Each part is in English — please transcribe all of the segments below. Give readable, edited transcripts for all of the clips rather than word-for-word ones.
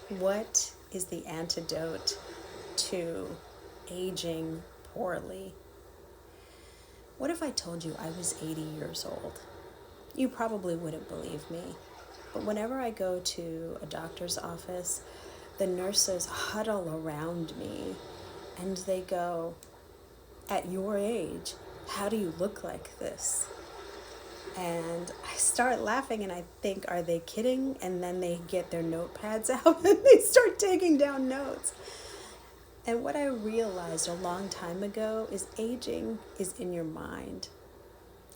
What is the antidote to aging poorly? What if I told you I was 80 years old? You probably wouldn't believe me. But whenever I go to a doctor's office, the nurses huddle around me and they go, "At your age, how do you look like this?" And I start laughing and I think, are they kidding? And then they get their notepads out and they start taking down notes. And what I realized a long time ago is aging is in your mind.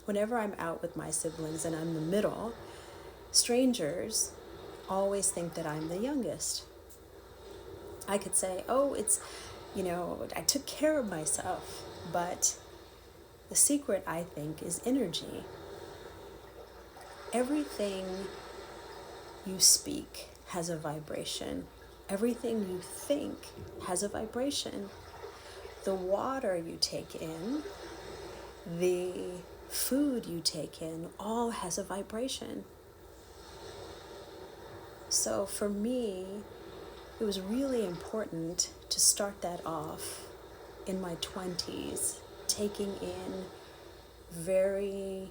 Whenever I'm out with my siblings and I'm the middle, strangers always think that I'm the youngest. I could say, oh, I took care of myself. But the secret, I think, is energy. Everything you speak has a vibration. Everything you think has a vibration. The water you take in, the food you take in, all has a vibration. So for me, it was really important to start that off in my 20s, taking in very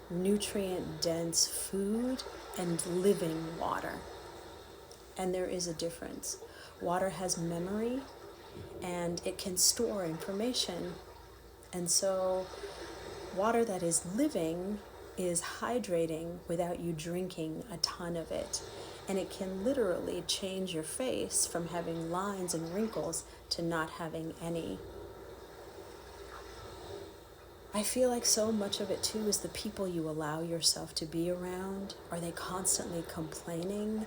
nutrient-dense food and living water. And there is a difference. Water has memory and it can store information. And so water that is living is hydrating without you drinking a ton of it. And it can literally change your face from having lines and wrinkles to not having any. I feel like so much of it too is the people you allow yourself to be around. Are they constantly complaining,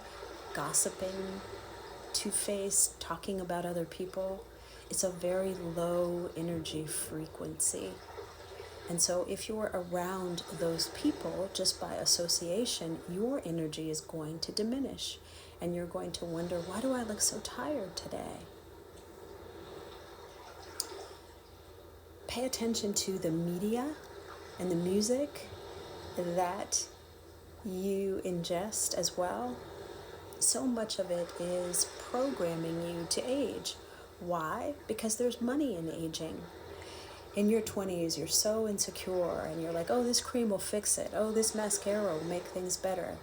gossiping, two-faced, talking about other people? It's a very low energy frequency. And so if you're around those people, just by association, your energy is going to diminish. And you're going to wonder, why do I look so tired today? Pay attention to the media and the music that you ingest as well. So much of it is programming you to age. Why? Because there's money in aging. In your 20s, you're so insecure and you're like, oh, this cream will fix it. Oh, this mascara will make things better.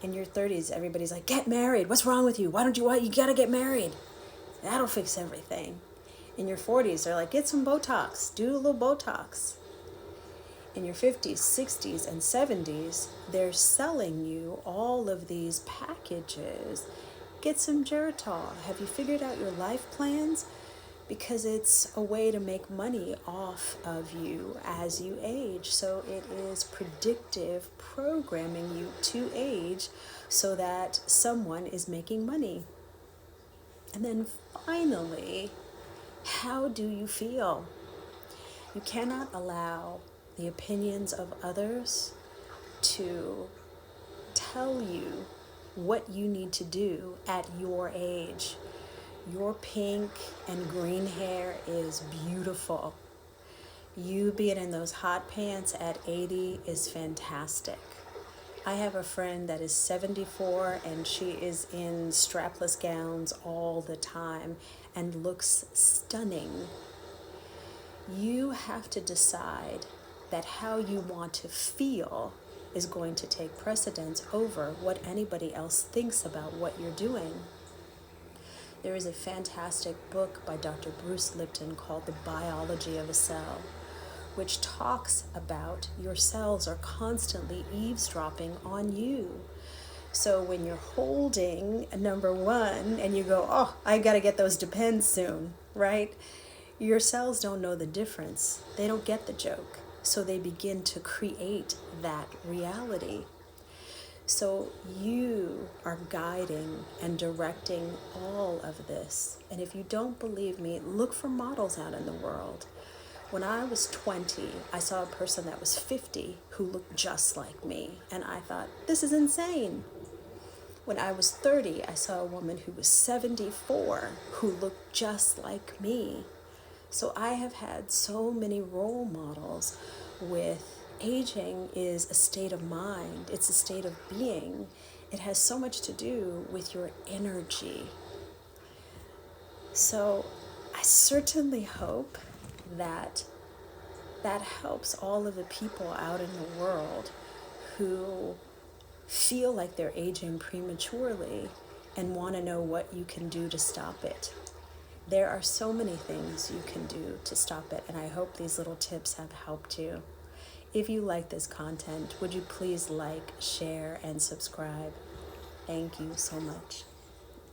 In your 30s, everybody's like, get married. What's wrong with you? You gotta get married. That'll fix everything. In your 40s, they're like, get some Botox. Do a little Botox. In your 50s, 60s, and 70s, they're selling you all of these packages. Get some Geritol. Have you figured out your life plans? Because it's a way to make money off of you as you age. So it is predictive programming you to age so that someone is making money. And then finally, how do you feel? You cannot allow the opinions of others to tell you what you need to do at your age. Your pink and green hair is beautiful. You being in those hot pants at 80 is fantastic. I have a friend that is 74 and she is in strapless gowns all the time and looks stunning. You have to decide that how you want to feel is going to take precedence over what anybody else thinks about what you're doing. There is a fantastic book by Dr. Bruce Lipton called The Biology of a Cell, which talks about your cells are constantly eavesdropping on you. So when you're holding number one and you go, oh, I got to get those Depends soon, right? Your cells don't know the difference. They don't get the joke. So they begin to create that reality. So you are guiding and directing all of this. And if you don't believe me, look for models out in the world. When I was 20, I saw a person that was 50 who looked just like me. And I thought, this is insane. When I was 30, I saw a woman who was 74 who looked just like me. So I have had so many role models with aging is a state of mind. It's a state of being. it has so much to do with your energy. So I certainly hope that that helps all of the people out in the world who feel like they're aging prematurely and want to know what you can do to stop it. There are so many things you can do to stop it, and I hope these little tips have helped you. If you like this content, would you please like, share, and subscribe? Thank you so much.